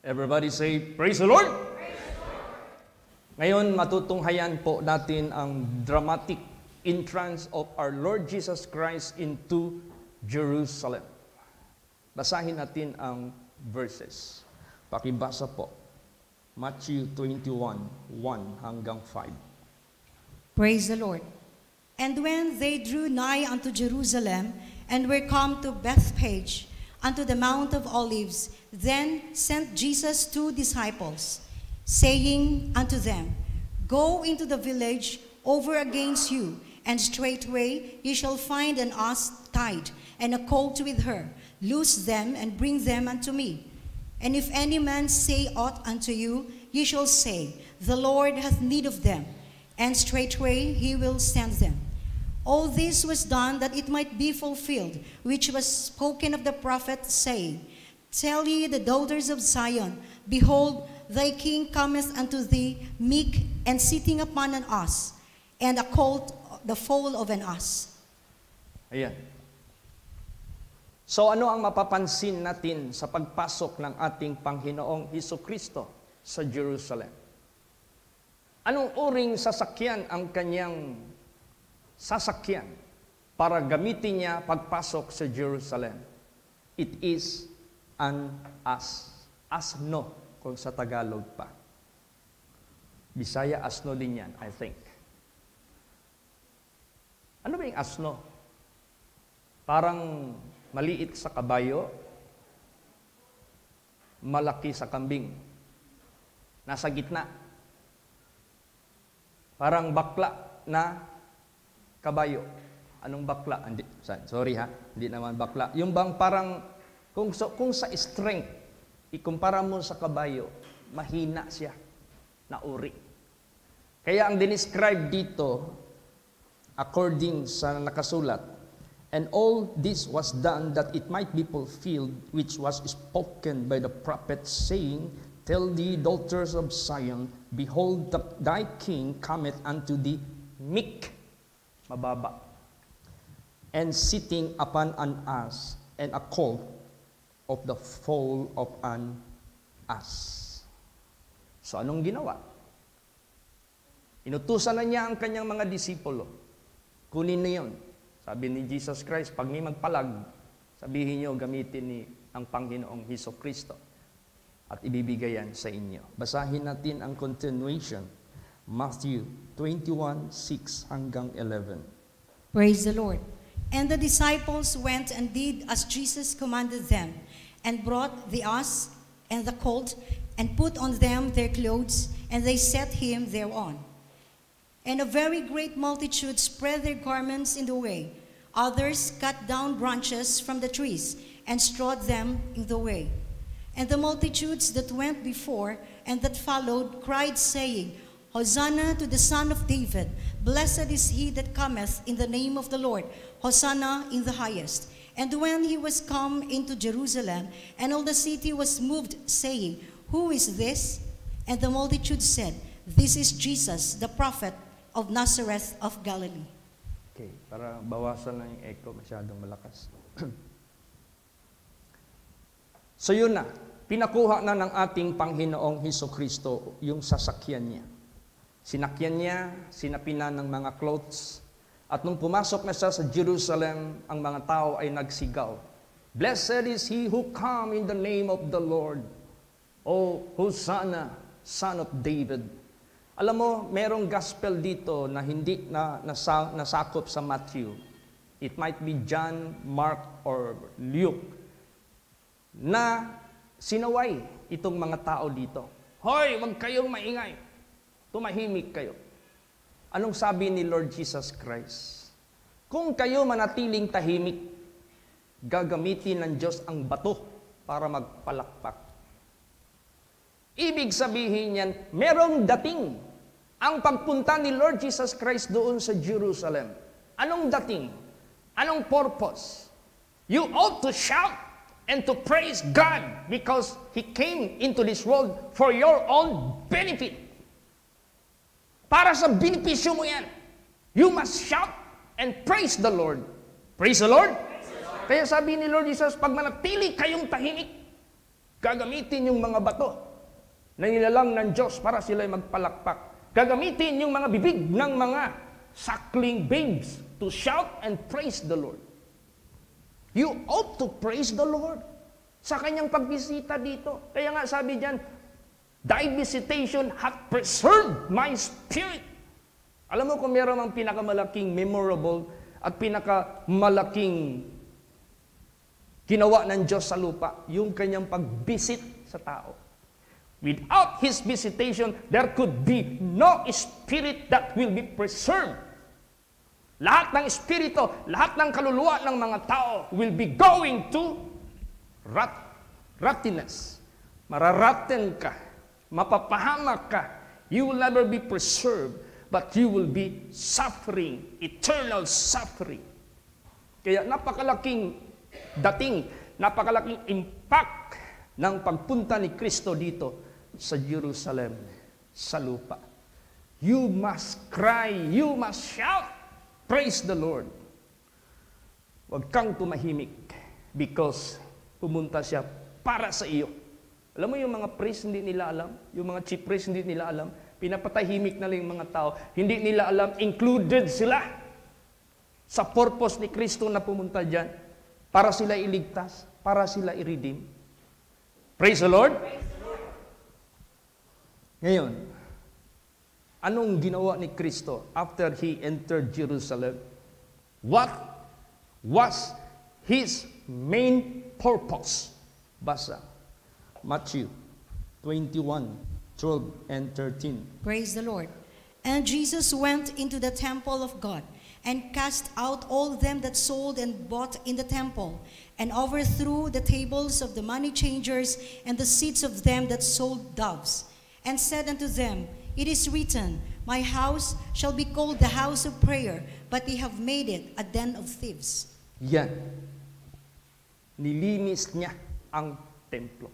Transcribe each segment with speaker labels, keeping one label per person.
Speaker 1: Everybody say, Praise the Lord! Ngayon, matutunghayan po natin ang dramatic entrance of our Lord Jesus Christ into Jerusalem. Basahin natin ang verses. Pakibasa po. Matthew 21, 1 hanggang 5.
Speaker 2: Praise the Lord. And when they drew nigh unto Jerusalem, and were come to Bethphage, unto the Mount of Olives, then sent Jesus 2 disciples, saying unto them, Go into the village over against you, and straightway ye shall find an ass tied, and a colt with her. Loose them, and bring them unto me. And if any man say aught unto you, ye shall say, The Lord hath need of them, and straightway he will send them. All this was done that it might be fulfilled, which was spoken of the prophet, saying, Tell ye the daughters of Zion, Behold, thy king cometh unto thee, meek, and sitting upon an ass, and a colt, the foal of an ass.
Speaker 1: Ayan. So ano ang mapapansin natin sa pagpasok ng ating Panginoong Hesukristo sa Jerusalem? Anong uring sasakyan ang kanyang sasakyan para gamitin niya pagpasok sa Jerusalem? It is an ass. Asno kung sa Tagalog pa. Bisaya, asno din yan, I think. Ano ba yung asno? Parang maliit sa kabayo, malaki sa kambing. Nasa gitna. Parang bakla na kabayo. Anong bakla? Sorry ha, hindi naman bakla. Yung bang parang, kung sa strength, ikumpara mo sa kabayo, mahina siya na uri. Kaya ang dinescribe dito, according sa nakasulat, and all this was done that it might be fulfilled, which was spoken by the prophet, saying, Tell the daughters of Zion, Behold, thy king cometh unto thee, meek, mababa, and sitting upon an ass, and a colt of the foal of an ass. So anong ginawa? Inutusan na niya ang kanyang mga disipulo. Kunin na yun. Sabi ni Jesus Christ, pag may magpalag, sabihin niyo, gamitin ni ang Panginoong Hesukristo at ibibigay yan sa inyo. Basahin natin ang continuation. Matthew 21, 6 hanggang 11.
Speaker 2: Praise the Lord. And the disciples went and did as Jesus commanded them, and brought the ass and the colt, and put on them their clothes, and they set him thereon. And a very great multitude spread their garments in the way. Others cut down branches from the trees, and strawed them in the way. And the multitudes that went before and that followed cried, saying, Hosanna to the Son of David. Blessed is he that cometh in the name of the Lord. Hosanna in the highest. And when he was come into Jerusalem, and all the city was moved, saying, Who is this? And the multitude said, This is Jesus, the prophet of Nazareth of Galilee.
Speaker 1: Okay, para bawasan lang yung echo, masyadong malakas. So yun na, pinakuha na ng ating Panginoong Hesukristo yung sasakyan niya. Sinakyan niya, sinapinan ng mga clothes, at nung pumasok na siya sa Jerusalem, ang mga tao ay nagsigaw, Blessed is he who come in the name of the Lord. O Hosanna, Son of David. Alam mo, merong gospel dito na hindi nasakop sa Matthew. It might be John, Mark, or Luke, na sinaway itong mga tao dito. Hoy, wag kayong maingay. Tumahimik kayo. Anong sabi ni Lord Jesus Christ? Kung kayo manatiling tahimik, gagamitin ng Diyos ang bato para magpalakpak. Ibig sabihin yan, merong dating ang pagpunta ni Lord Jesus Christ doon sa Jerusalem. Anong dating? Anong purpose? You ought to shout and to praise God because He came into this world for your own benefit. Para sa benepisyo mo yan. You must shout and praise the Lord. Praise the Lord? Praise the Lord. Kaya sabi ni Lord Jesus, pag manatili kayong tahimik, Gagamitin yung mga bato na nilalang ng Diyos para sila'y magpalakpak. Gagamitin yung mga bibig ng mga suckling babes to shout and praise the Lord. You ought to praise the Lord sa kanyang pagbisita dito. Kaya nga sabi diyan, thy visitation hath preserved my spirit. Alam mo kung meron ang pinakamalaking memorable at pinakamalaking ginawa ng Diyos sa lupa, yung kanyang pagbisit sa tao. Without His visitation, there could be no spirit that will be preserved. Lahat ng espiritu, lahat ng kaluluwa ng mga tao will be going to rottiness. Mararaten ka, mapapahamak ka. You will never be preserved, but you will be suffering, eternal suffering. Kaya napakalaking napakalaking impact ng pagpunta ni Kristo dito sa Jerusalem, sa lupa. You must cry, you must shout, praise the Lord. Huwag kang tumahimik because pumunta siya para sa iyo. Alam mo yung mga priest hindi nila alam, yung mga chief priest hindi nila alam, pinapatahimik na lang yung mga tao, hindi nila alam, included sila sa purpose ni Kristo na pumunta dyan. Para sila iligtas, para sila i-redeem. Praise the Lord. Ngayon, anong ginawa ni Kristo after He entered Jerusalem? What was His main purpose? Basa. Matthew 21:12 and 13.
Speaker 2: Praise the Lord. And Jesus went into the temple of God, and cast out all them that sold and bought in the temple, and overthrew the tables of the money changers and the seats of them that sold doves, and said unto them, It is written, My house shall be called the house of prayer, but they have made it a den of thieves.
Speaker 1: Yan. Nilinis niya ang templo.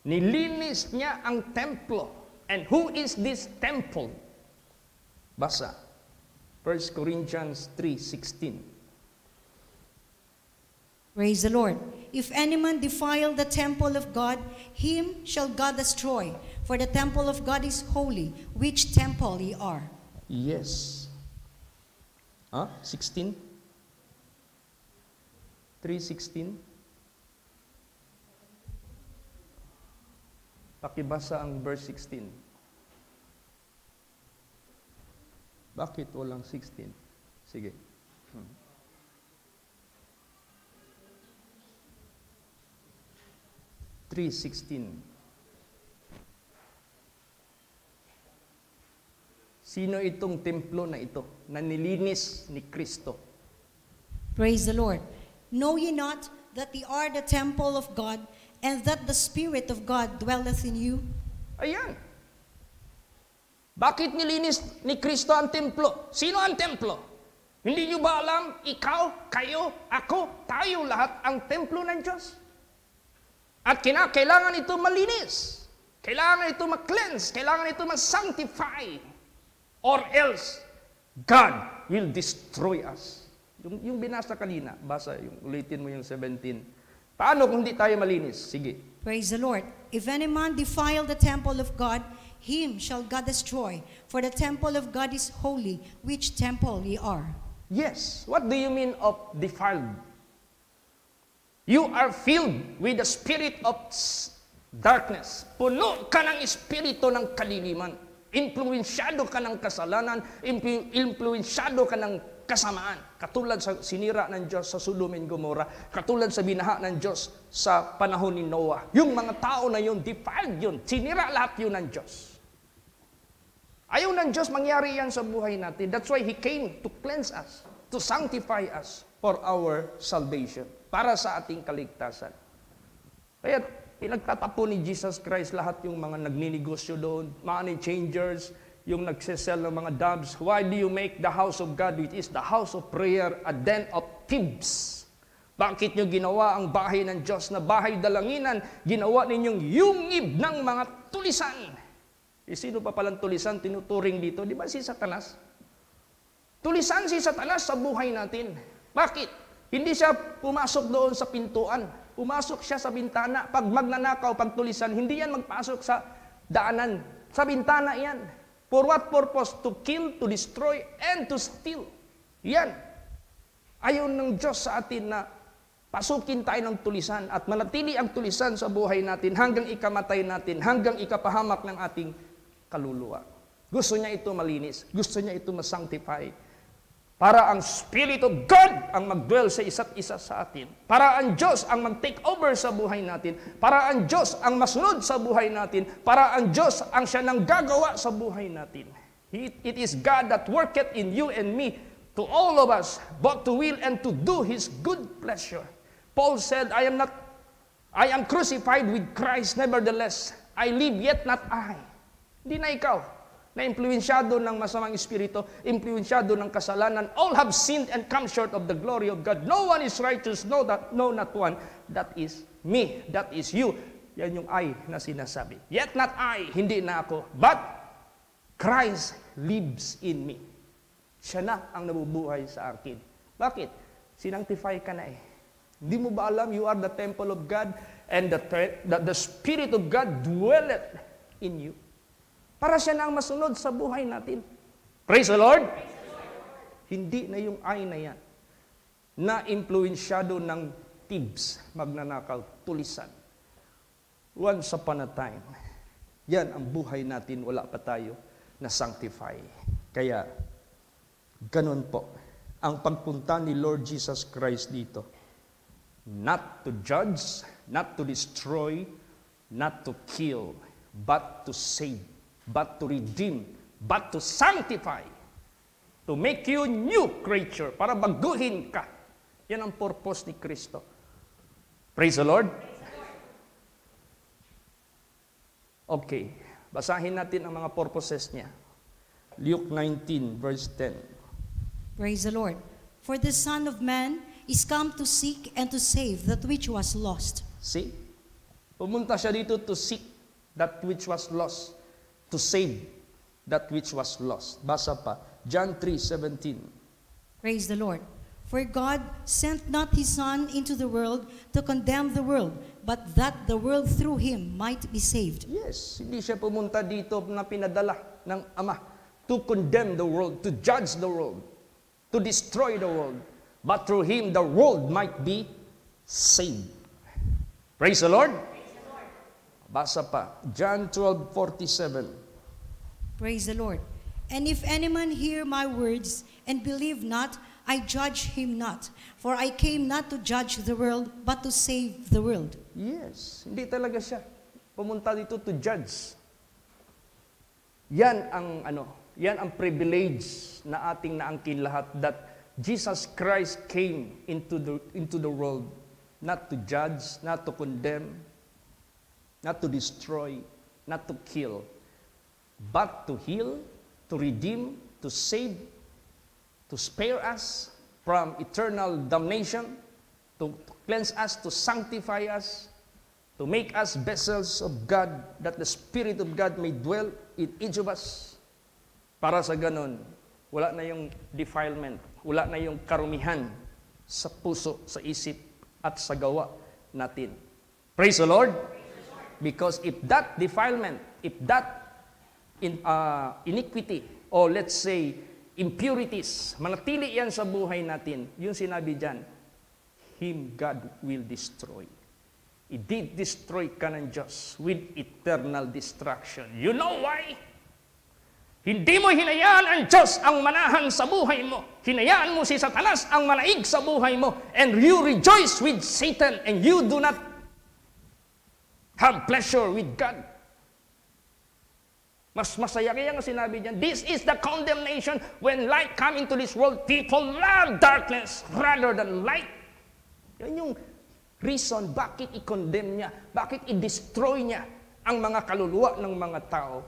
Speaker 1: Nilinis niya ang templo. And who is this temple? Basa. 1 Corinthians 3:16.
Speaker 2: Praise the Lord. If any man defile the temple of God, him shall God destroy. For the temple of God is holy, which temple ye are.
Speaker 1: Yes. 16? 3:16? Pakibasa ang verse 16. Bakit walang 16? Sige. 3:16. Sino itong templo na ito na nilinis ni Kristo?
Speaker 2: Praise the Lord. Know ye not that ye are the temple of God, and that the Spirit of God dwelleth in you?
Speaker 1: Ayan. Bakit nilinis ni Kristo ang templo? Sino ang templo? Hindi nyo ba alam, ikaw, kayo, ako, tayo lahat ang templo ng Diyos? At kailangan ito malinis. Kailangan ito ma-cleanse. Kailangan ito ma-sanctify. Or else, God will destroy us. Yung binasa kanina, basa, ulitin mo yung 17. Paano kung hindi tayo malinis? Sige.
Speaker 2: Praise the Lord. If any man defile the temple of God, him shall God destroy. For the temple of God is holy, which temple ye are.
Speaker 1: Yes. What do you mean of defiled? You are filled with the spirit of darkness. Puno ka ng espiritu ng kaliliman. Influensyado ka ng kasalanan. Influensyado ka ng kasamaan. Katulad sa sinira ng Diyos sa Sodom and Gomorrah. Katulad sa binaha ng Diyos sa panahon ni Noah. Yung mga tao na yun, defiled yun. Sinira lahat yun ng Diyos. Ayaw ng Diyos mangyari yan sa buhay natin. That's why He came to cleanse us, to sanctify us for our salvation, para sa ating kaligtasan. Kaya pinagtatapon ni Jesus Christ lahat yung mga nagninegosyo doon, money changers, yung nagsesell ng mga doves. Why do you make the house of God, which is the house of prayer, a den of thieves? Bakit nyo ginawa ang bahay ng Diyos na bahay dalanginan? Ginawa ninyong yungib ng mga tulisan. Sino pa palang tulisan tinuturing dito? Di ba si Satanas? Tulisan si Satanas sa buhay natin. Bakit? Hindi siya pumasok doon sa pintuan. Pumasok siya sa bintana. Pag magnanakaw, pag tulisan, hindi yan magpasok sa daanan. Sa bintana yan. For what purpose? To kill, to destroy, and to steal. Yan. Ayaw ng Diyos sa atin na pasukin tayo ng tulisan at manatili ang tulisan sa buhay natin hanggang ikamatay natin, hanggang ikapahamak ng ating kaluluwa. Gusto niya ito malinis. Gusto niya ito masanctify. Para ang Spirit of God ang mag-dwell sa isa't isa sa atin. Para ang Diyos ang mag-take over sa buhay natin. Para ang Diyos ang masunod sa buhay natin. Para ang Diyos ang siya nang gagawa sa buhay natin. It is God that worketh in you and me, to all of us, both to will and to do His good pleasure. Paul said, I am crucified with Christ, nevertheless, I live yet not I. Hindi na ikaw. Na-impluensyado ng masamang espiritu, impluensyado ng kasalanan. All have sinned and come short of the glory of God. No one is righteous, no, not one. That is me, that is you. Yan yung I na sinasabi. Yet not I, hindi na ako, but Christ lives in me. Siya na ang nabubuhay sa akin. Bakit? Sinanctify ka na eh. Hindi mo ba alam, you are the temple of God and the Spirit of God dwelleth in you. Para siya na ang masunod sa buhay natin. Praise the Lord! Praise the Lord. Hindi na yung I na yan, na impluensyado ng thieves, magnanakaw, tulisan. Once upon a time, yan ang buhay natin, wala pa tayo na sanctify. Kaya, ganun po, ang pagpunta ni Lord Jesus Christ dito, not to judge, not to destroy, not to kill, but to save, but to redeem, but to sanctify, to make you new creature, para baguhin ka. Yan ang purpose ni Kristo. Praise the Lord. Okay, basahin natin ang mga purposes niya. Luke 19, verse 10.
Speaker 2: Praise the Lord. For the Son of Man is come to seek and to save that which was lost.
Speaker 1: See? Pumunta siya dito to seek that which was lost, to save that which was lost. Basa pa, John 3:17.
Speaker 2: Praise the Lord. For God sent not His Son into the world to condemn the world, but that the world through Him might be saved.
Speaker 1: Yes, hindi siya pumunta dito na pinadala ng Ama to condemn the world, to judge the world, to destroy the world, but through Him the world might be saved. Praise the Lord. Basa pa, John 12:47.
Speaker 2: Praise the Lord. And if any man hear my words and believe not, I judge him not. For I came not to judge the world, but to save the world.
Speaker 1: Yes, hindi talaga siya pumunta dito to judge. Yan ang privilege na ating naangkin lahat, that Jesus Christ came into the world not to judge, not to condemn, not to destroy, not to kill, but to heal, to redeem, to save, to spare us from eternal damnation, to cleanse us, to sanctify us, to make us vessels of God, that the Spirit of God may dwell in each of us. Para sa ganon, wala na yung defilement, wala na yung karumihan sa puso, sa isip, at sa gawa natin. Praise the Lord! Because if that defilement, if that iniquity, or let's say, impurities, manatili yan sa buhay natin, yung sinabi dyan, Him God will destroy. I-destroy ka ng Diyos with eternal destruction. You know why? Hindi mo hinayaan ang Diyos ang manahan sa buhay mo. Hinayaan mo si Satanas ang manaig sa buhay mo. And you rejoice with Satan and you do not have pleasure with God. Mas masaya kaya nga sinabi niya, this is the condemnation when light come into this world, people love darkness rather than light. Yan yung reason bakit i-condemn niya, bakit i-destroy niya ang mga kaluluwa ng mga tao.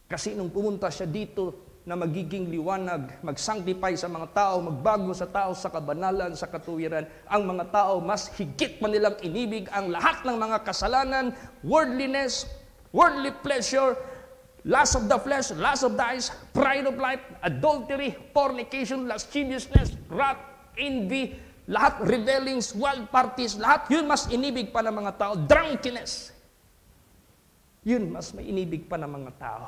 Speaker 1: Kasi nung pumunta siya dito na magiging liwanag, mag-sanctify sa mga tao, magbago sa tao sa kabanalan, sa katuwiran, ang mga tao mas higit pa nilang inibig ang lahat ng mga kasalanan, worldliness, worldly pleasure, lust of the flesh, lust of the eyes, pride of life, adultery, fornication, lasciviousness, wrath, envy, lahat rebellings, wild parties, lahat yun mas inibig pa ng mga tao. Drunkenness. Yun mas mainibig pa ng mga tao.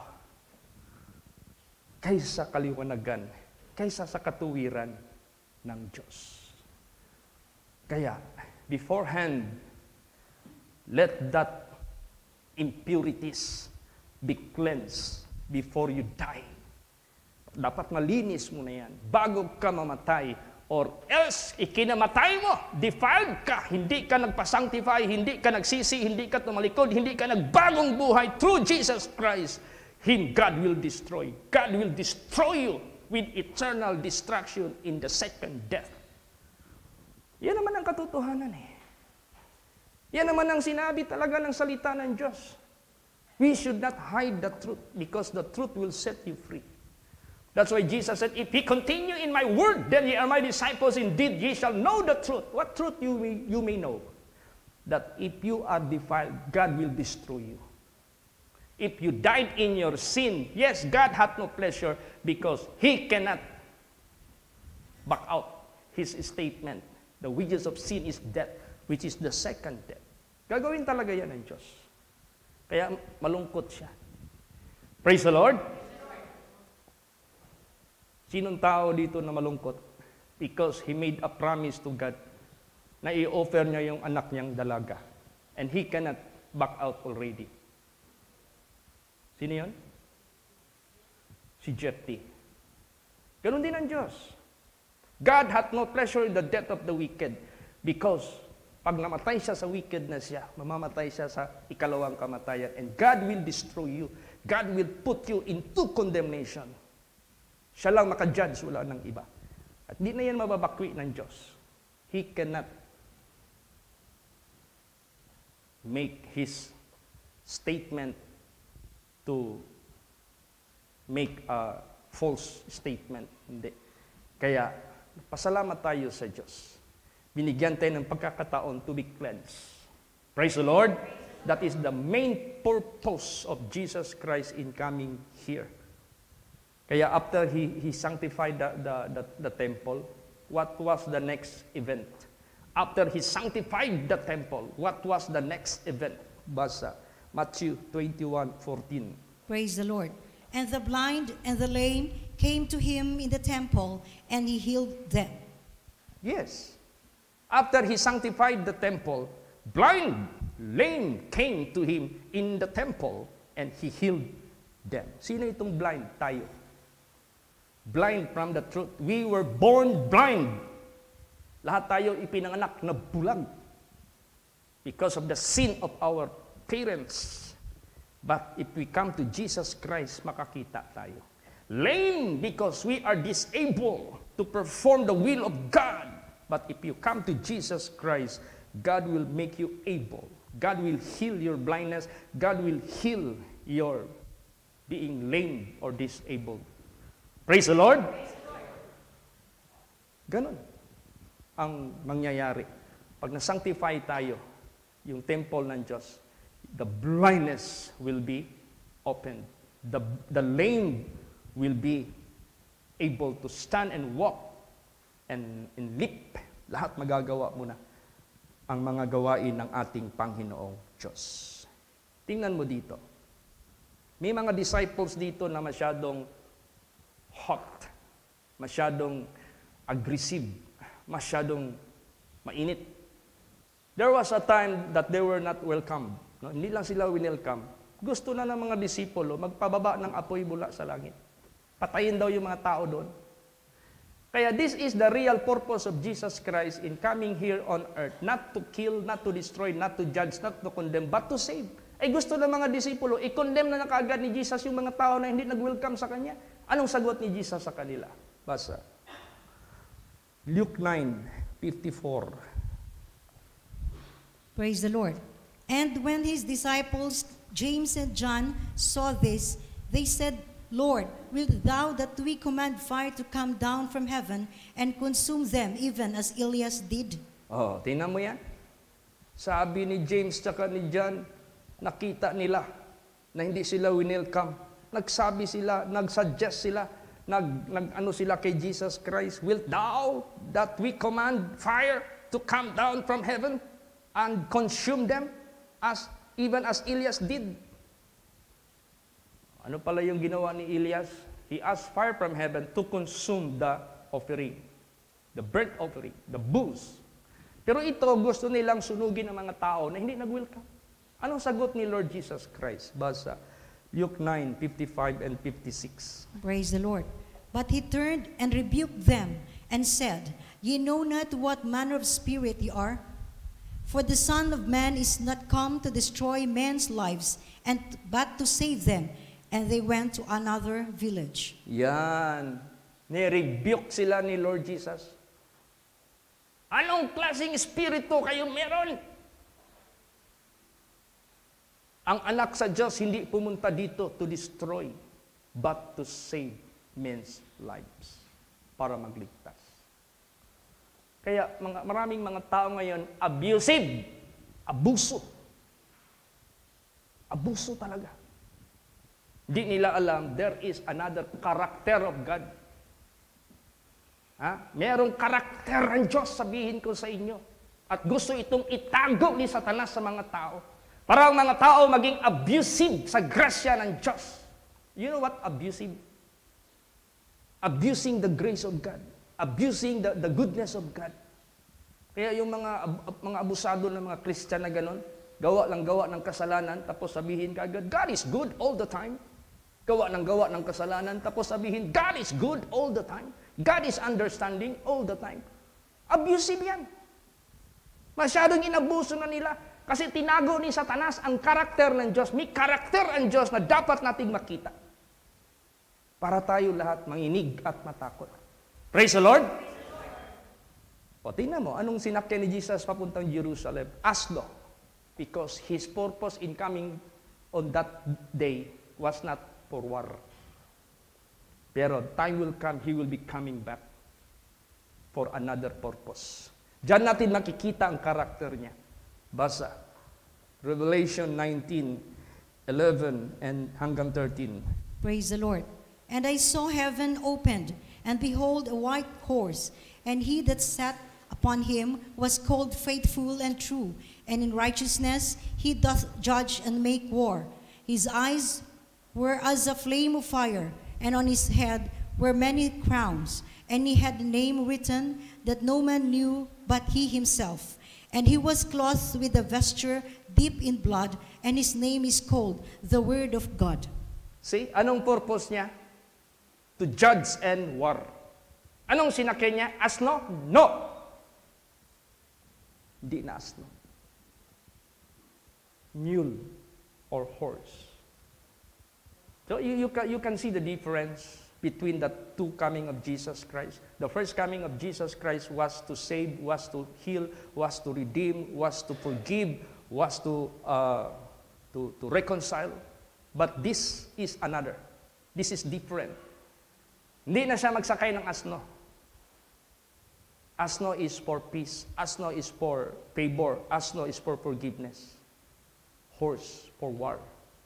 Speaker 1: Kaysa kaliwanagan, kaysa sa katuwiran ng Diyos. Kaya, beforehand, let that impurities be cleansed before you die. Dapat malinis mo na yan bago ka mamatay, or else ikinamatay mo, defiled ka, hindi ka nagpa-sanctify, hindi ka nagsisi, hindi ka tumalikod, hindi ka nagbagong buhay through Jesus Christ. Him God will destroy. God will destroy you with eternal destruction in the second death. Yan naman ang katotohanan eh. Yan naman ang sinabi talaga ng salita ng Diyos. We should not hide the truth because the truth will set you free. That's why Jesus said, if ye continue in my word, then ye are my disciples indeed. Ye shall know the truth. What truth you may know? That if you are defiled, God will destroy you. If you died in your sin, yes, God hath no pleasure because He cannot back out His statement. The wages of sin is death, which is the second death. Gagawin talaga yan ng Diyos. Kaya malungkot siya. Praise the Lord. Sinong tao dito na malungkot? Because he made a promise to God na i-offer niya yung anak niyang dalaga. And he cannot back out already. Sino yun? Si Jephthah. Ganun din ang Diyos. God hath no pleasure in the death of the wicked because pag namatay siya sa wickedness siya, mamamatay siya sa ikalawang kamatayan. And God will destroy you. God will put you into condemnation. Siya lang makajudge, wala ng iba. At di na yan mababakwi ng Diyos. He cannot make His statement to make a false statement. Hindi. Kaya, pasalamat tayo sa Diyos. Binigyan tayo ng pagkakataon to be cleansed. Praise the Lord. That is the main purpose of Jesus Christ in coming here. Kaya after He sanctified the temple, what was the next event? After He sanctified the temple, what was the next event? Basa Matthew 21:14.
Speaker 2: Praise the Lord. And the blind and the lame came to Him in the temple, and He healed them.
Speaker 1: Yes. After He sanctified the temple, blind, lame came to Him in the temple, and He healed them. Sino itong blind? Tayo. Blind from the truth. We were born blind. Lahat tayo ipinanganak na bulag because of the sin of our parents. But if we come to Jesus Christ, makakita tayo. Lame because we are disabled to perform the will of God. But if you come to Jesus Christ, God will make you able. God will heal your blindness. God will heal your being lame or disabled. Praise the Lord. Ganon ang mangyayari. Pag na-sanctify tayo, yung temple ng Diyos, the blindness will be opened. The lame will be able to stand and walk and leap. Lahat magagawa mo na ang mga gawain ng ating Panginoong Diyos. Tingnan mo dito. May mga disciples dito na masyadong hot, masyadong aggressive, masyadong mainit. There was a time that they were not welcomed. No? Hindi lang sila welcome. Gusto na ng mga disipulo magpababa ng apoy bula sa langit. Patayin daw yung mga tao doon. Kaya this is the real purpose of Jesus Christ in coming here on earth. Not to kill, not to destroy, not to judge, not to condemn, but to save. Ay gusto ng mga disipulo, i-condemn na kaagad ni Jesus yung mga tao na hindi nag-welcome sa Kanya. Anong sagot ni Jesus sa kanila? Basa. Luke 9:54.
Speaker 2: Praise the Lord. And when His disciples, James and John, saw this, they said, Lord, wilt thou that we command fire to come down from heaven and consume them, even as Elias did?
Speaker 1: Oh, tingnan mo yan. Sabi ni James tsaka ni John, nakita nila na hindi sila winelcome. Nagsabi sila, nagsuggest sila Nag-ano sila kay Jesus Christ, wilt thou that we command fire to come down from heaven and consume them even as Elias did? Ano pala yung ginawa ni Elias? He asked fire from heaven to consume the offering, the burnt offering, the bulls. Pero ito, gusto nilang sunugin ng mga tao na hindi nag-welcome. Anong sagot ni Lord Jesus Christ? Basa Luke 9:55 and 56.
Speaker 2: Praise the Lord. But he turned and rebuked them and said, Ye know not what manner of spirit ye are? For the Son of Man is not come to destroy men's lives, but to save them. And they went to another village.
Speaker 1: Yan. Ni-rebuke sila ni Lord Jesus. Anong klaseng espiritu kayo meron? Ang anak sa Diyos hindi pumunta dito to destroy, but to save men's lives. Para magligtas. Kaya maraming mga tao ngayon, abusive. Abuso. Abuso talaga. Di nila alam, there is another character of God. Merong karakter ng Diyos, sabihin ko sa inyo. At gusto itong itago ni Satanas sa mga tao. Para ang mga tao maging abusive sa grasya ng Diyos. You know what abusive? Abusing the grace of God. Abusing the goodness of God. Kaya yung mga abusado ng mga Christian na ganon, gawa ng kasalanan, tapos sabihin kagad, God is good all the time. Gawa ng kasalanan, tapos sabihin, God is good all the time. God is understanding all the time. Abusive yan. Masyadong inabuso na nila kasi tinago ni Satanas ang karakter ng Diyos. May karakter ang Diyos na dapat nating makita. Para tayo lahat manginig at matakot. Praise the Lord! O, tingnan mo, anong sinakyan ni Jesus papuntang Jerusalem? Asno. Because His purpose in coming on that day was not for war. Pero time will come, He will be coming back for another purpose. Diyan natin makikita ang karakter niya. Basa. Revelation 19:11 and hanggang 13.
Speaker 2: Praise the Lord. And I saw heaven opened, and behold a white horse, and he that sat upon him was called Faithful and True, and in righteousness he doth judge and make war. His eyes were as a flame of fire, and on his head were many crowns, and he had a name written that no man knew but he himself. And he was clothed with a vesture deep in blood, and his name is called the Word of God.
Speaker 1: See, anong purpose niya? To judge and war. Anong sinakyan niya? Asno? No! Hindi na asno. Mule or horse. So you can see the difference between the two coming of Jesus Christ. The first coming of Jesus Christ was to save, was to heal, was to redeem, was to forgive, was to reconcile. But this is another. This is different. Hindi na siya magsakay ng asno. Asno is for peace. Asno is for favor. Asno is for forgiveness. Horse for war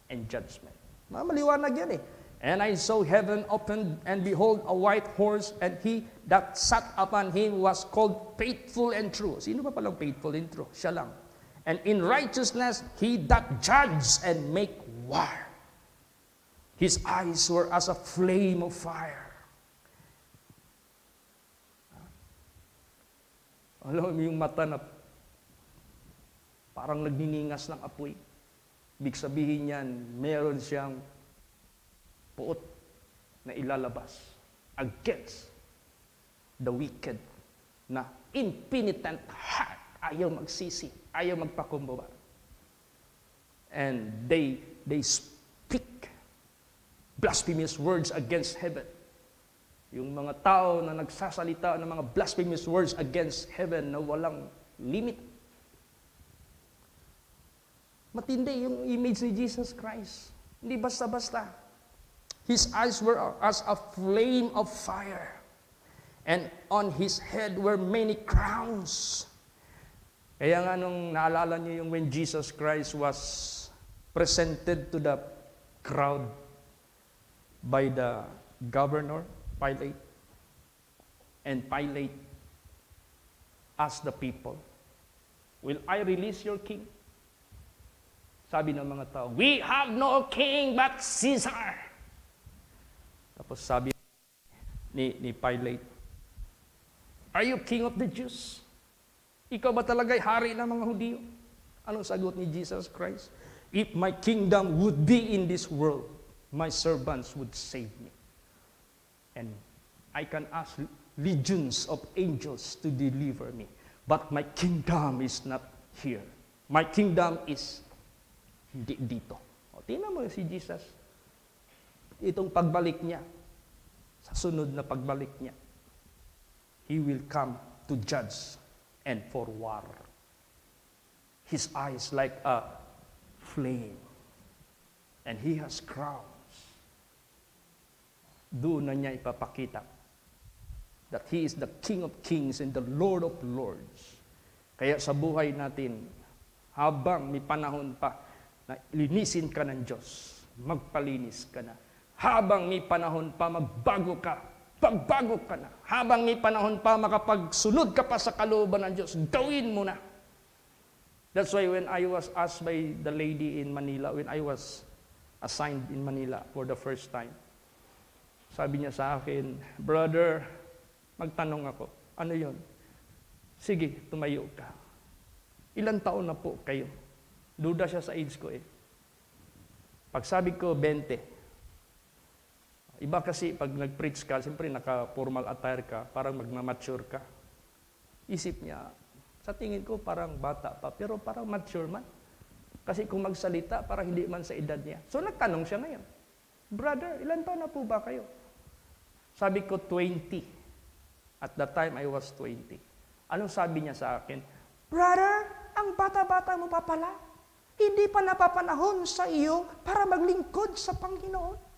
Speaker 1: and judgment. Maliwanag yan eh. And I saw heaven opened, and behold, a white horse, and he that sat upon him was called Faithful and True. Sino ba palang faithful and true? Siya lang. And in righteousness, he that judges and make war. His eyes were as a flame of fire. Alam mo yung mata na parang nagniningas ng apoy. Ibig sabihin yan, meron siyang puot na ilalabas against the wicked na impenitent heart. Ayaw magsisi, ayaw magpakumbaba. And they speak blasphemous words against heaven. Yung mga tao na nagsasalita ng mga blasphemous words against heaven na walang limit. Matindi yung image ni Jesus Christ. Hindi basta-basta. His eyes were as a flame of fire. And on his head were many crowns. Kaya nga nung naalala niyo yung when Jesus Christ was presented to the crowd by the governor, Pilate. And Pilate asked the people, "Will I release your king?" Sabi ng mga tao, "We have no king but Caesar." Tapos sabi ni Pilate, "Are you king of the Jews? Ikaw ba talaga'y hari ng mga Hudyo?" Anong sagot ni Jesus Christ? "If my kingdom would be in this world, my servants would save me. And I can ask legions of angels to deliver me. But my kingdom is not here. My kingdom is dito." O, tingnan mo si Jesus. Itong pagbalik niya, sa sunod na pagbalik niya, He will come to judge and for war. His eyes like a flame. And He has crowns. Doon na niya ipapakita that He is the King of Kings and the Lord of Lords. Kaya sa buhay natin, habang may panahon pa na linisin ka ng Diyos, magpalinis ka na. Habang may panahon pa, magbago ka, pagbago ka na. Habang may panahon pa, makapagsunod ka pa sa kalooban ng Diyos, gawin mo na. That's why when I was asked by the lady in Manila, when I was assigned in Manila for the first time, sabi niya sa akin, "Brother," magtanong ako, "Ano yon?" "Sige, tumayo ka." "Ilang taon na po kayo?" Duda siya sa age ko eh. Pag sabi ko, 20. Iba kasi pag nag-preach ka, siyempre naka-formal attire ka, parang magmamature ka. Isip niya, sa tingin ko parang bata pa, pero parang mature man. Kasi kung magsalita, parang hindi man sa edad niya. So nagtanong siya ngayon, "Brother, ilan taon na po ba kayo?" Sabi ko, 20. At that time, I was 20. Anong sabi niya sa akin? "Brother, ang bata-bata mo pa pala. Hindi pa napapanahon sa iyo para maglingkod sa Panginoon.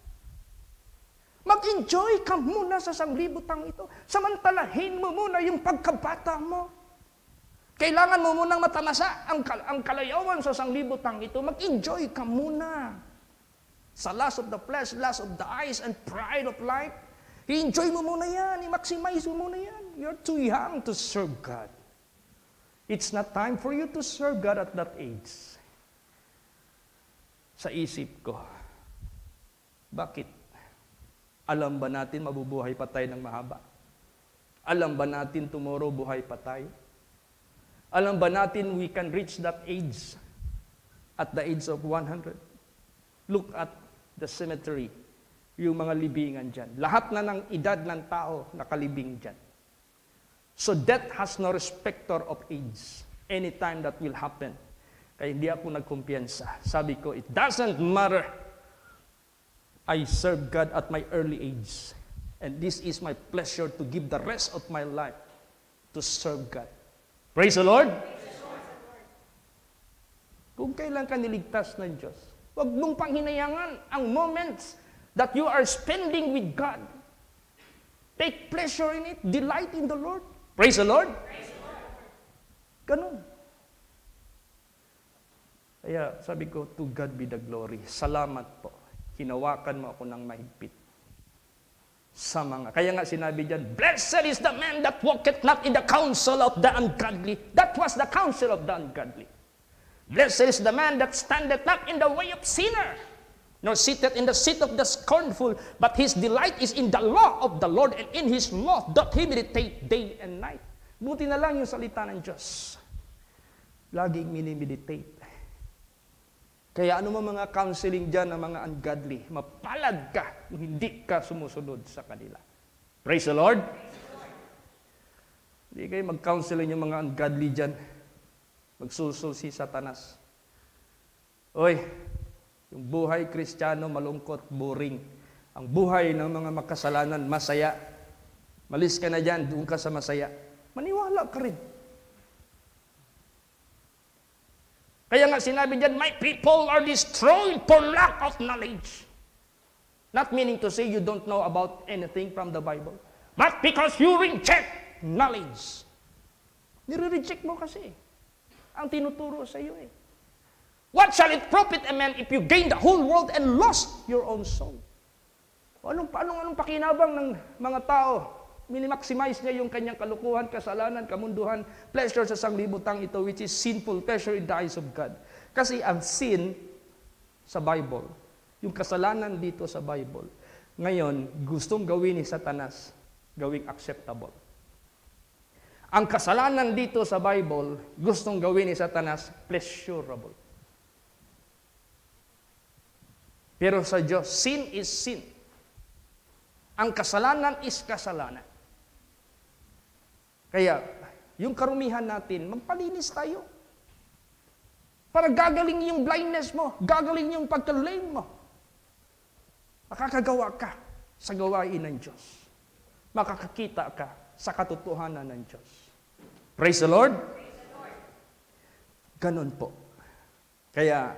Speaker 1: Mag-enjoy ka muna sa sanglibutang ito. Samantalahin mo muna yung pagkabata mo. Kailangan mo munang matamasa ang kalayawan sa sanglibutang ito. Mag-enjoy ka muna. Sa lust of the flesh, lust of the eyes, and pride of life, i-enjoy mo muna yan. I-maximize mo muna yan. You're too young to serve God. It's not time for you to serve God at that age." Sa isip ko, bakit? Alam ba natin mabubuhay pa tayo ng mahaba? Alam ba natin tomorrow buhay pa tayo? Alam ba natin we can reach that age at the age of 100? Look at the cemetery, yung mga libingan dyan. Lahat na ng edad ng tao nakalibing dyan. So death has no respecter of age. Anytime that will happen. Kaya hindi ako nagkumpiyansa. Sabi ko, it doesn't matter. I serve God at my early age. And this is my pleasure to give the rest of my life to serve God. Praise the Lord! Kung kailan ka niligtas ng Diyos, huwag mong panghinayangan ang moments that you are spending with God. Take pleasure in it. Delight in the Lord. Praise the Lord! Ganun. Kaya sabi ko, to God be the glory. Salamat po. Hinawakan mo ako ng mahigpit. Kaya nga sinabi dyan, "Blessed is the man that walketh not in the counsel of the ungodly." That was the counsel of the ungodly. "Blessed is the man that standeth not in the way of sinner, nor sitteth in the seat of the scornful, but his delight is in the law of the Lord, and in his law doth he meditate day and night." Buti na lang yung salita ng Diyos. Laging minimeditate. Kaya ano mga counseling dyan ng mga ungodly, mapalad ka kung hindi ka sumusunod sa kanila. Praise the Lord! Hindi kayo mag-counseling yung mga ungodly dyan. Magsusul si Satanas. Oy, yung buhay Kristiyano malungkot, boring. Ang buhay ng mga makasalanan, masaya. Malis ka na dyan, doon ka sa masaya. Maniwala ka rin. Kaya nga sinabi dyan, "My people are destroyed for lack of knowledge." Not meaning to say you don't know about anything from the Bible, but because you reject knowledge. Nire-reject mo kasi ang tinuturo sa iyo eh. What shall it profit a man if you gain the whole world and lost your own soul? Anong pakinabang ng mga tao? Minimaximize niya yung kanyang kalukuhan, kasalanan, kamunduhan, pleasure sa sanglibutang ito, which is sinful pleasure in the eyes of God. Kasi ang sin sa Bible, yung kasalanan dito sa Bible, ngayon, gustong gawin ni Satanas, gawing acceptable. Ang kasalanan dito sa Bible, gustong gawin ni Satanas, pleasurable. Pero sa Diyos, sin is sin. Ang kasalanan is kasalanan. Kaya, yung karumihan natin, magpalinis tayo. Para gagaling yung blindness mo, gagaling yung pagka-lame mo. Makakagawa ka sa gawain ng Diyos. Makakakita ka sa katotohanan ng Diyos. Praise the Lord. Ganon po. Kaya,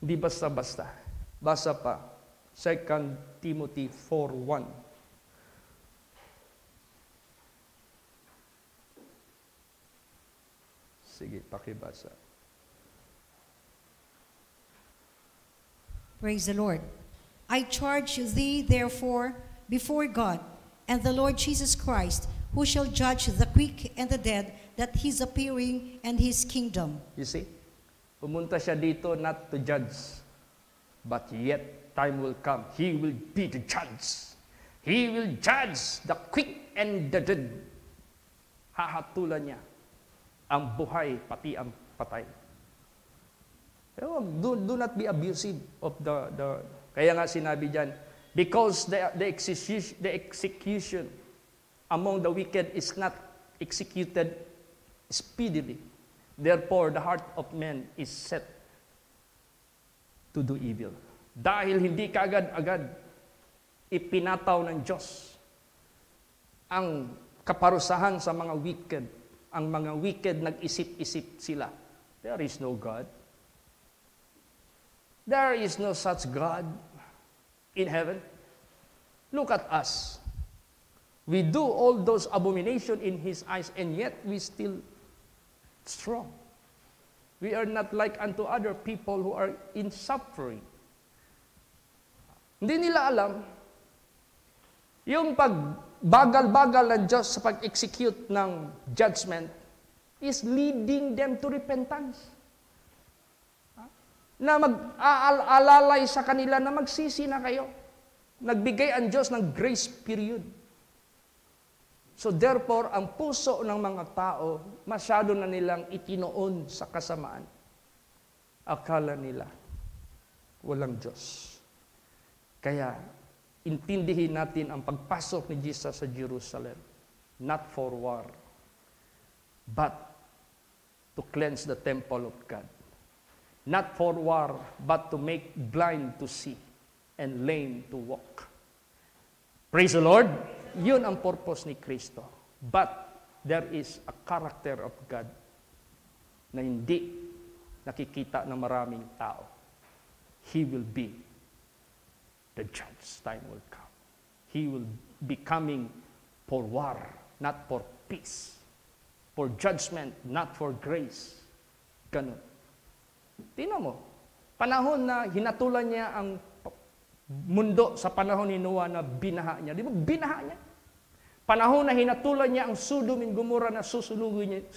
Speaker 1: hindi basta-basta. Basa pa, 2 Timothy 4:1. Sige, pakibasa.
Speaker 2: Praise the Lord. I charge thee, therefore, before God and the Lord Jesus Christ, who shall judge the quick and the dead, that his appearing and his kingdom.
Speaker 1: You see? Pumunta siya dito not to judge, but yet time will come. He will be the judge. He will judge the quick and the dead. Hahatulan niya ang buhay, pati ang patay. Pero do not be abusive of the kaya nga sinabi diyan, because the execution among the wicked is not executed speedily. Therefore, the heart of man is set to do evil. Dahil hindi kaagad-agad ipinataw ng Diyos ang kaparusahan sa mga wicked. Ang mga wicked nag-isip-isip sila. There is no God. There is no such God in heaven. Look at us. We do all those abominations in His eyes, and yet we still strong. We are not like unto other people who are in suffering. Hindi nila alam yung pagbagal-bagal ng Diyos sa pag-execute ng judgment is leading them to repentance. Na mag-aalalay sa kanila na magsisi na kayo. Nagbigay ang Diyos ng grace period. So therefore, ang puso ng mga tao, masyado na nilang itinoon sa kasamaan. Akala nila, walang Diyos. Kaya, intindihin natin ang pagpasok ni Jesus sa Jerusalem, not for war, but to cleanse the temple of God. Not for war, but to make blind to see and lame to walk. Praise the Lord! Yun ang purpose ni Kristo. But there is a character of God na hindi nakikita ng maraming tao. He will be the judge. Time will come. He will be coming for war, not for peace. For judgment, not for grace. Ganun. Tingnan mo, panahon na hinatulan niya ang mundo sa panahon ni Noah na binaha niya. Di ba? Binaha niya. Panahon na hinatulan niya ang Sodom and Gomorrah na susunugin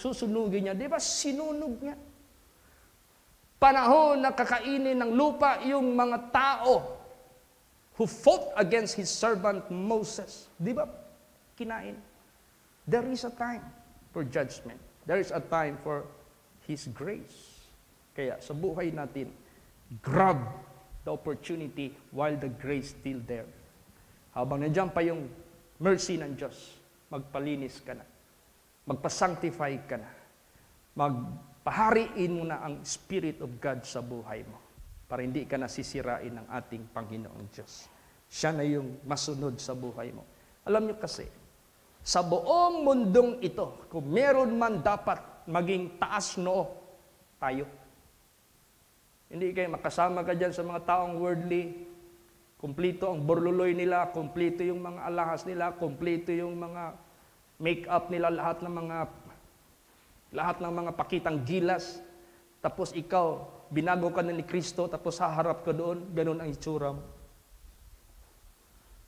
Speaker 1: niya. Di ba? Sinunog niya. Panahon na kakainin ng lupa yung mga tao who fought against his servant Moses. Di ba? Kinain. There is a time for judgment. There is a time for His grace. Kaya sa buhay natin, grab the opportunity while the grace still there. Habang nandiyan pa yung mercy ng Diyos, magpalinis ka na. Magpasanctify ka na. Magpahariin mo na ang Spirit of God sa buhay mo para hindi ka nasisirain ng ating Panginoong Diyos. Siya na yung masunod sa buhay mo. Alam niyo kasi, sa buong mundong ito, kung meron man dapat maging taas noo, tayo. Hindi kayo makasama ka dyan sa mga taong worldly. Kumplito ang borloloy nila, kumplito yung mga alahas nila, kumplito yung mga make-up nila, lahat ng mga pakitang gilas. Tapos ikaw, binago ka na ni Kristo, tapos haharap ka doon, ganun ang itsura mo.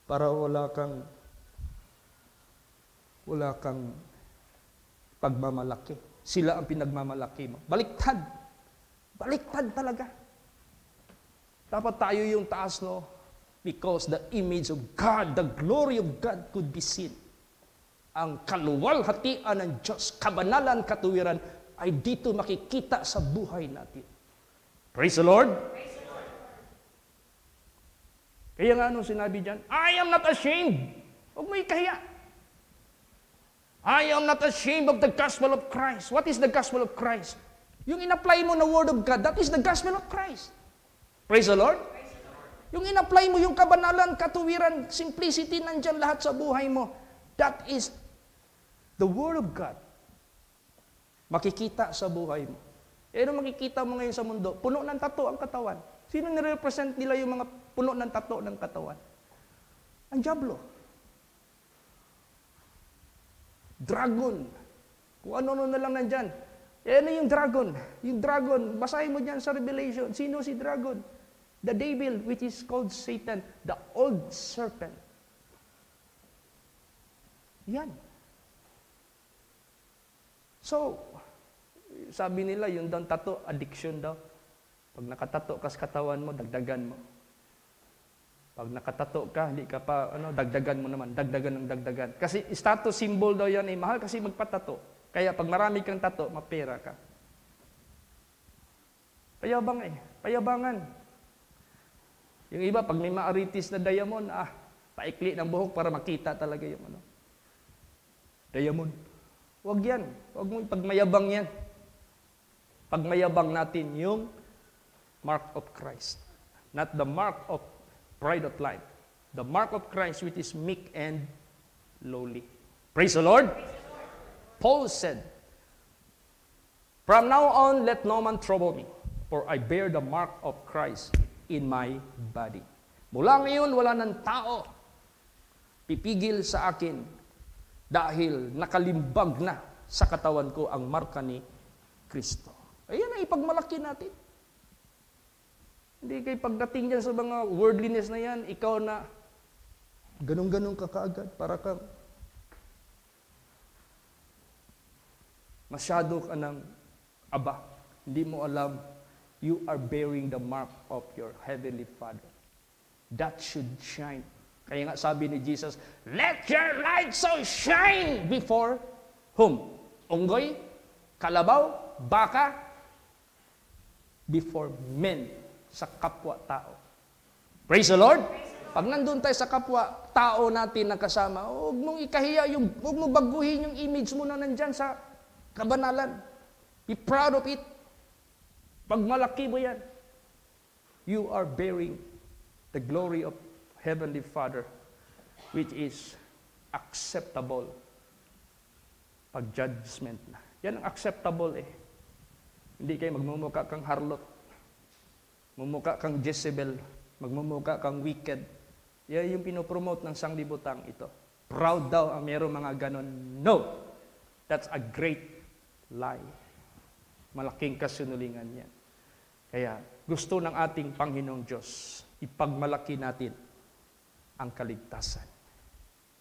Speaker 1: para wala kang pagmamalaki. Sila ang pinagmamalaki mo. Baliktad. Baliktad talaga. Dapat tayo yung taas, no? Because the image of God, the glory of God could be seen. Ang kaluwalhatian ng Diyos, kabanalan, katuwiran, ay dito makikita sa buhay natin. Praise the Lord! Praise the Lord. Kaya nga anong sinabi dyan? I am not ashamed. Huwag mo ikahiya. I am not ashamed of the gospel of Christ. What is the gospel of Christ? Yung in-apply mo na word of God, that is the gospel of Christ. Praise the Lord. Praise the Lord. Yung in-apply mo yung kabanalan, katuwiran, simplicity, nandyan lahat sa buhay mo. That is the word of God. Makikita sa buhay mo. Eh, ano makikita mo ngayon sa mundo? Puno ng tato ang katawan. Sino nire-represent nila yung mga puno ng tato ng katawan? Ang diablo. Dragon. Kung ano-ano na lang nandyan. Eh, ano yung dragon? Yung dragon, basahin mo dyan sa Revelation. Sino si dragon? The devil, which is called Satan, the old serpent. Yan. So, sabi nila, yung daw tato, addiction daw. Pag nakatato ka sa katawan mo, dagdagan mo. Pag nakatato ka, hindi ka pa, dagdagan mo naman. Dagdagan ng dagdagan. Kasi status symbol daw yan, mahal kasi magpatato. Kaya pag marami kang tato, mapera ka. Payabang payabangan. Yung iba, pag may maaritis na diamond, paikli ng buhok para makita talaga yung diamond. Huwag yan. Huwag mo pagmayabang yan. Pagmayabang natin yung mark of Christ. Not the mark of pride of life. The mark of Christ which is meek and lowly. Praise the Lord. Paul said, "From now on, let no man trouble me, for I bear the mark of Christ in my body." Mula ngayon, wala ng tao pipigil sa akin dahil nakalimbag na sa katawan ko ang marka ni Kristo. Ayan ang ipagmalaki natin. Hindi kayo pagdating dyan sa mga worldliness na yan, ikaw na ganun-ganun ka kaagad, para kang masyado ka ng aba. Hindi mo alam, you are bearing the mark of your Heavenly Father. That should shine. Kaya nga sabi ni Jesus, let your light so shine before whom? Unggoy? Kalabaw? Baka? Before men. Sa kapwa-tao. Praise the Lord! Pag nandun tayo sa kapwa-tao natin na kasama, huwag mong ikahiya, huwag mong baguhin yung image mo na nandyan sa kabanalan. Be proud of it. Pag malaki mo yan, you are bearing the glory of Heavenly Father, which is acceptable pag judgment na. Yan ang acceptable eh. Hindi kayo magmumukha kang harlot, mumukha kang Jezebel, magmumukha kang wicked. Yan yung pinopromote ng sanglibutang ito. Proud daw ang mayroong mga ganon. No! That's a great lie. Malaking kasinungalingan yan. Kaya gusto ng ating Panginoong Diyos, ipagmalaki natin ang kaligtasan.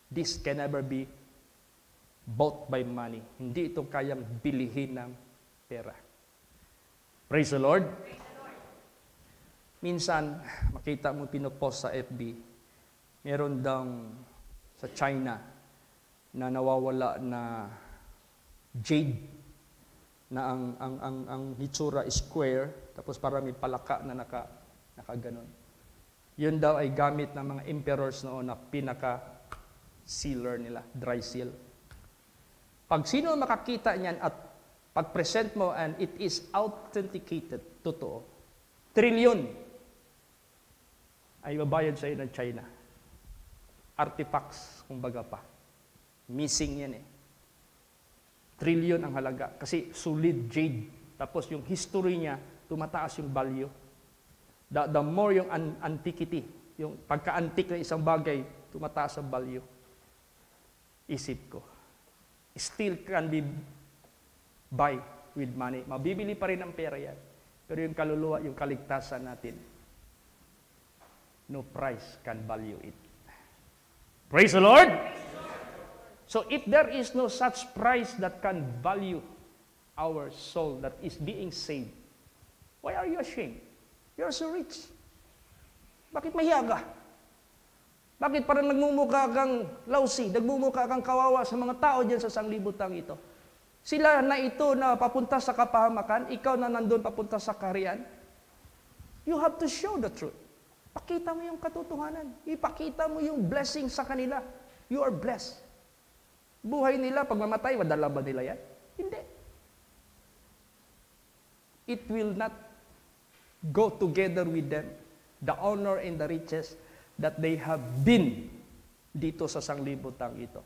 Speaker 1: This can never be bought by money. Hindi ito kayang bilihin ng pera. Praise the Lord. Praise the Lord. Minsan, makita mo pinopost sa FB, meron daw sa China na nawawala na jade na ang hitsura is square, tapos parang may palaka na nakaganon. Yun daw ay gamit ng mga emperors noon na pinaka-sealer nila, dry seal. Pag sino makakita niyan at pag-present mo and it is authenticated, totoo, trilyon ay babayad sa iyo ng China. Artifacts, kumbaga pa. Missing yan eh. Trilyon ang halaga. Kasi solid jade. Tapos yung history niya, tumataas yung value. The more yung antiquity, yung pagka-antique ng isang bagay, tumataas ang value. Isip ko. Still can be buy with money. Mabibili pa rin ang pera yan. Pero yung kaluluwa, yung kaligtasan natin, no price can value it. Praise the Lord! So if there is no such price that can value our soul that is being saved, why are you ashamed? You are so rich. Bakit mahiya ka? Bakit parang nagmumukha kang lousy, nagmumukha kang kawawa sa mga tao dyan sa sanglibutang ito? Sila na ito na papunta sa kapahamakan, ikaw na nandun papunta sa kaharian. You have to show the truth. Pakita mo yung katotohanan. Ipakita mo yung blessing sa kanila. You are blessed. Buhay nila, pag mamatay, madala ba nila yan? Hindi. It will not go together with them, the honor and the riches that they have been dito sa sanglibutang ito.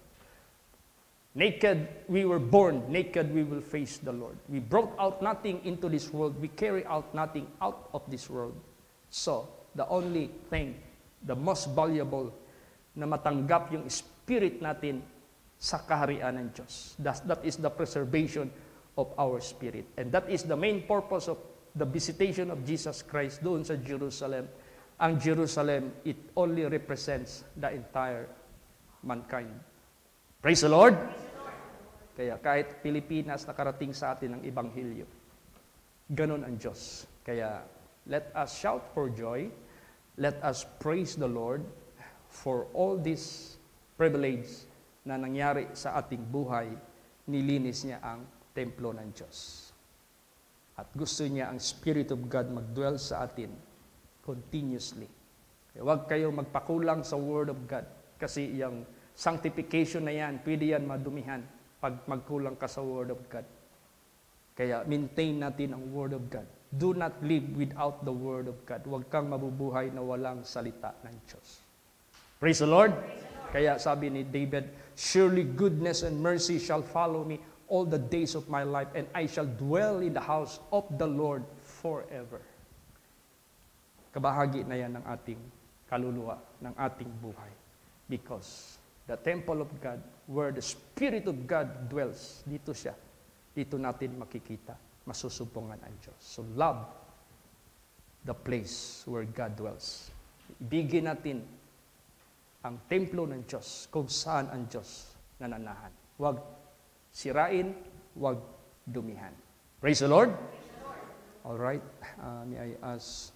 Speaker 1: Naked we were born, naked we will face the Lord. We brought out nothing into this world, we carry out nothing out of this world. So, the only thing, the most valuable na matanggap yung spirit natin sa kaharian ng Diyos. That is the preservation of our spirit. And that is the main purpose of the visitation of Jesus Christ doon sa Jerusalem. Ang Jerusalem, it only represents the entire mankind. Praise the Lord! Kaya kahit Pilipinas nakarating sa atin ang Ebanghelyo, ganun ang Diyos. Kaya let us shout for joy, let us praise the Lord for all this privilege na nangyari sa ating buhay, nilinis niya ang templo ng Diyos. At gusto niya ang Spirit of God mag-dwell sa atin continuously. Kaya huwag kayong magpakulang sa Word of God. Kasi yung sanctification na yan, pwede yan madumihan pag magkulang ka sa Word of God. Kaya maintain natin ang Word of God. Do not live without the Word of God. Huwag kang mabubuhay na walang salita ng Diyos. Praise the Lord! Kaya sabi ni David, surely goodness and mercy shall follow me all the days of my life, and I shall dwell in the house of the Lord forever. Kabahagi na yan ng ating kaluluwa, ng ating buhay. Because the temple of God, where the Spirit of God dwells, dito siya. Dito natin makikita, masusumpungan ang Diyos. So love the place where God dwells. Ibigin natin ang templo ng Diyos, kung saan ang Diyos nananahan. Huwag sirain, huwag dumihan. Praise the Lord! All right, may I ask